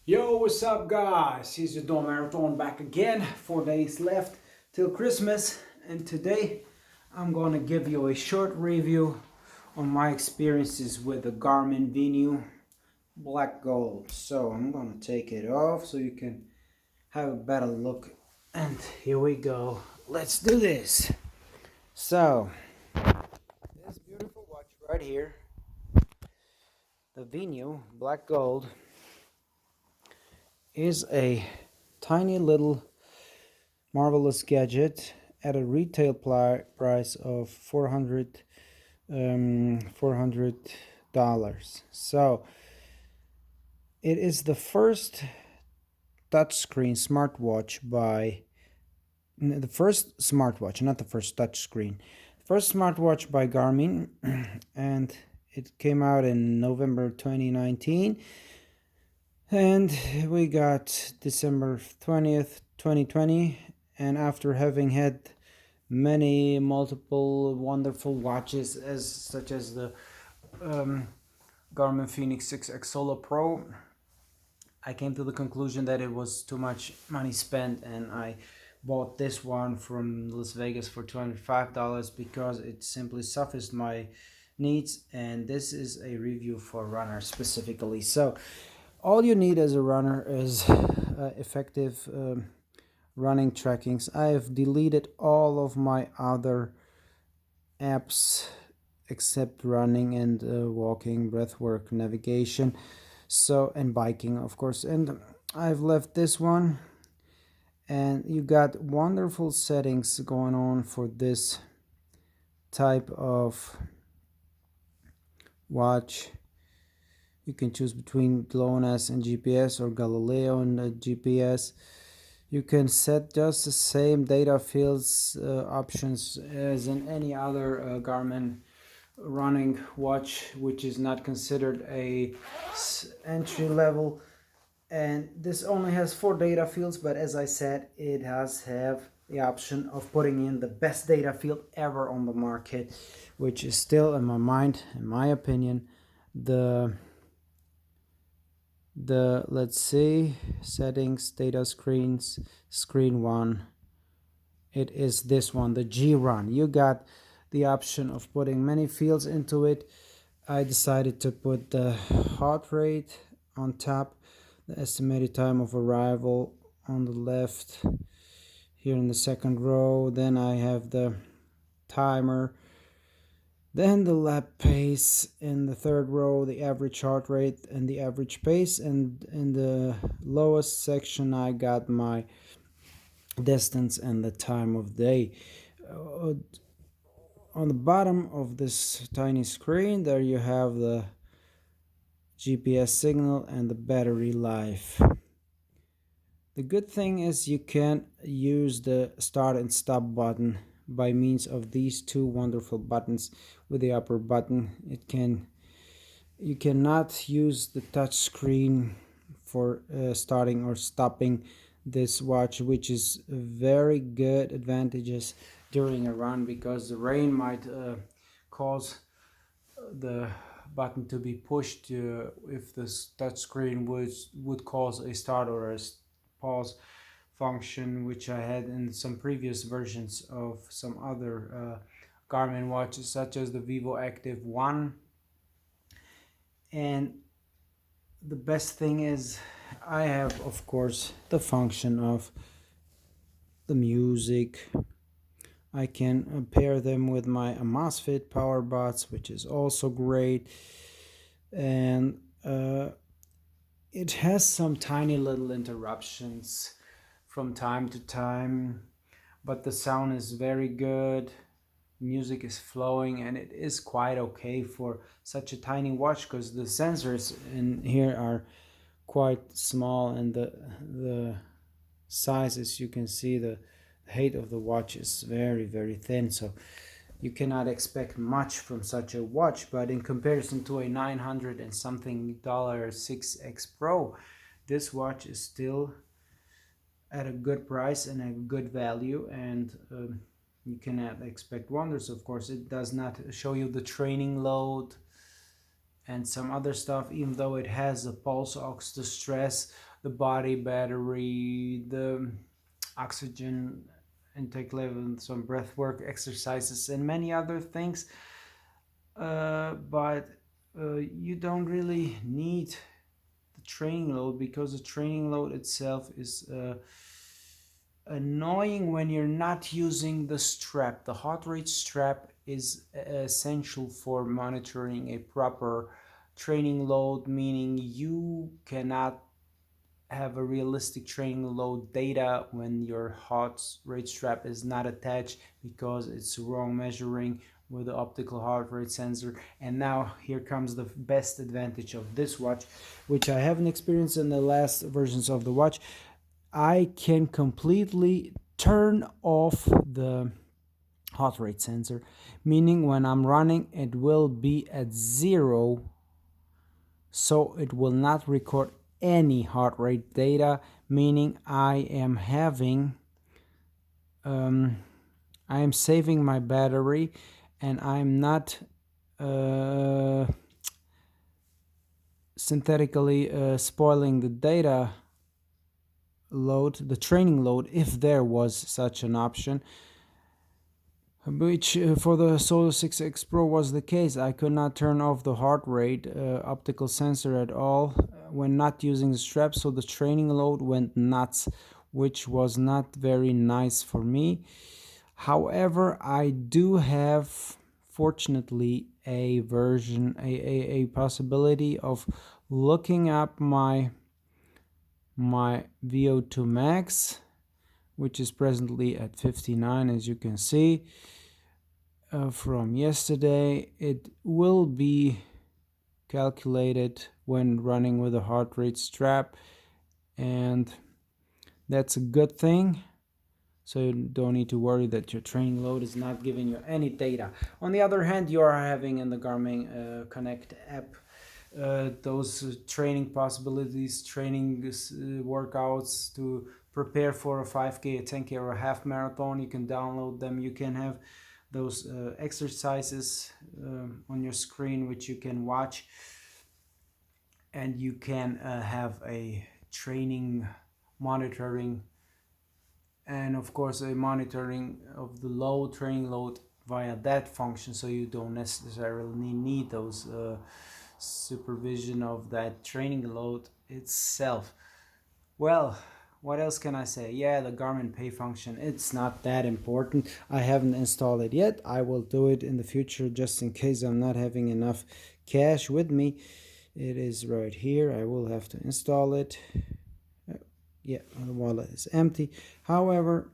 Yo, what's up, guys? Here's your Dawn Marathon back again. 4 days left till Christmas, and today I'm gonna give you a short review on my experiences with the Garmin Venu Black Gold. So I'm gonna take it off so you can have a better look. And here we go. Let's do this. So this beautiful watch right here, the Venu Black Gold, is a tiny little marvelous gadget at a retail price of $400. So it is the first touchscreen smartwatch by the first smartwatch, not the first touchscreen, first smartwatch by Garmin, and it came out in November 2019, and we got December 20th, 2020. And after having had many multiple wonderful watches such as the Garmin Fenix 6X Solar Pro, I came to the conclusion that it was too much money spent, and I bought this one from Las Vegas for $205 because it simply sufficed my needs. And this is a review for runners specifically. So all you need as a runner is effective running trackings. I have deleted all of my other apps except running and walking, breathwork, navigation, and biking, of course. And I've left this one, and you got wonderful settings going on for this type of watch. You can choose between GLONASS and GPS, or Galileo and GPS. You can set just the same data fields options as in any other Garmin running watch, which is not considered a entry level. And this only has 4 data fields, but as I said, it has have the option of putting in the best data field ever on the market, which is still, in my mind, in my opinion, the let's see, settings, data screens, screen 1. It is this one, the G Run. You got the option of putting many fields into it. I decided to put the heart rate on top, the estimated time of arrival on the left here in the second row. Then I have the timer, then the lap pace in the third row, the average heart rate and the average pace, and in the lowest section I got my distance and the time of day. On the bottom of this tiny screen, there you have the GPS signal and the battery life. The good thing is you can use the start and stop button by means of these two wonderful buttons. With the upper button, you cannot use the touch screen for starting or stopping this watch, which is very good advantages during a run, because the rain might cause the button to be pushed if the touch screen would cause a start or a pause function, which I had in some previous versions of some other Garmin watches, such as the Vivo Active 1. And the best thing is I have, of course, the function of the music. I can pair them with my Amazfit power buds, which is also great. And it has some tiny little interruptions from time to time, but the sound is very good, music is flowing, and it is quite okay for such a tiny watch, because the sensors in here are quite small, and the size, as you can see, the height of the watch is very, very thin, so you cannot expect much from such a watch. But in comparison to a 900 and something dollar 6X Pro, this watch is still at a good price and a good value, and you cannot expect wonders. Of course, it does not show you the training load and some other stuff, even though it has a pulse ox to stress the body battery, the oxygen intake level, some breath work exercises, and many other things. But you don't really need the training load, because the training load itself is annoying when you're not using the strap. The heart rate strap is essential for monitoring a proper training load, meaning you cannot have a realistic training load data when your heart rate strap is not attached, because it's wrong measuring with the optical heart rate sensor. And now here comes the best advantage of this watch, which I haven't experienced in the last versions of the watch. I can completely turn off the heart rate sensor, meaning when I'm running it will be at 0, so it will not record any heart rate data, meaning I am saving my battery, and I'm not synthetically spoiling the data load, the training load, if there was such an option, which for the Solo 6X Pro was the case. I could not turn off the heart rate optical sensor at all when not using the strap, so the training load went nuts, which was not very nice for me. However, I do have, fortunately, a possibility of looking up my Vo2 Max, which is presently at 59, as you can see from yesterday. It will be calculated when running with a heart rate strap, and that's a good thing. So you don't need to worry that your training load is not giving you any data. On the other hand, you are having in the Garmin Connect app those training possibilities, training workouts to prepare for a 5K, a 10K, or a half marathon. You can download them. You can have those exercises on your screen, which you can watch, and you can have a training monitoring, and of course a monitoring of the training load via that function, so you don't necessarily need those supervision of that training load itself. Well, what else can I say? Yeah, the Garmin Pay function, it's not that important. I haven't installed it yet. I will do it in the future, just in case I'm not having enough cash with me. It is right here. I will have to install it. Yeah, the wallet is empty. However,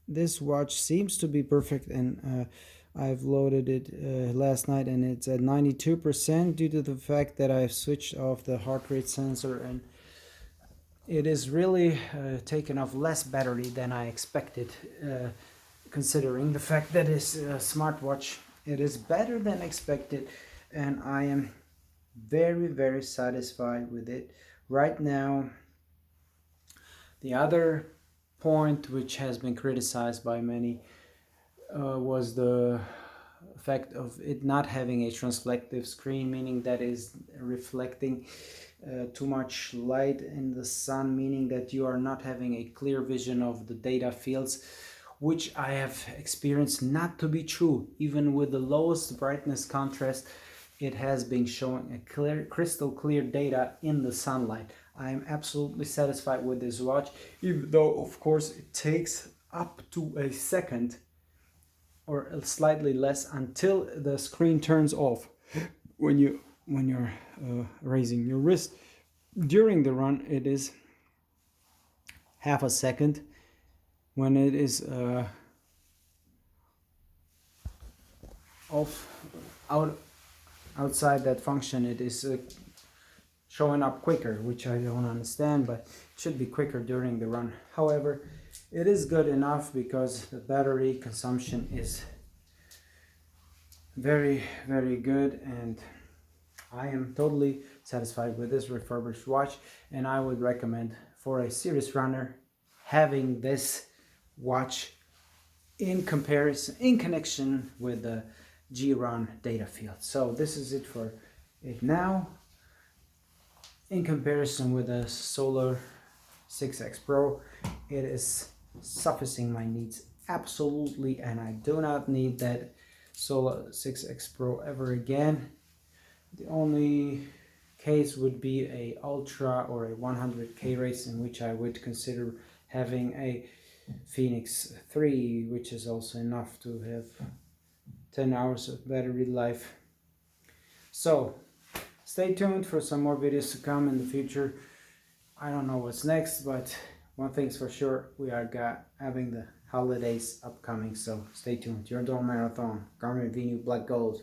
this watch seems to be perfect, and I've loaded it last night, and it's at 92% due to the fact that I've switched off the heart rate sensor, and it is really taken off less battery than I expected, considering the fact that it's a smartwatch. It is better than expected, and I am very, very satisfied with it right now. The other point which has been criticized by many was the fact of it not having a transflective screen, meaning that is reflecting too much light in the sun, meaning that you are not having a clear vision of the data fields, which I have experienced not to be true. Even with the lowest brightness contrast, it has been showing a clear, crystal clear data in the sunlight. I am absolutely satisfied with this watch, even though of course it takes up to a second or slightly less until the screen turns off when you're raising your wrist. During the run it is half a second. When it is outside that function, it is showing up quicker, which I don't understand, but it should be quicker during the run. However, it is good enough because the battery consumption is very, very good, and I am totally satisfied with this refurbished watch, and I would recommend for a serious runner having this watch in connection with the G-Run data field. So this is it for it now. In comparison with a Solar 6X Pro. It is sufficing my needs absolutely, and I do not need that Solar 6X Pro ever again. The only case would be a Ultra or a 100K race, in which I would consider having a Phoenix 3, which is also enough to have 10 hours of battery life. So stay tuned for some more videos to come in the future. I don't know what's next, but one thing's for sure, we are having the holidays upcoming, so stay tuned. Your Dawn Marathon, Garmin Venu Black Gold.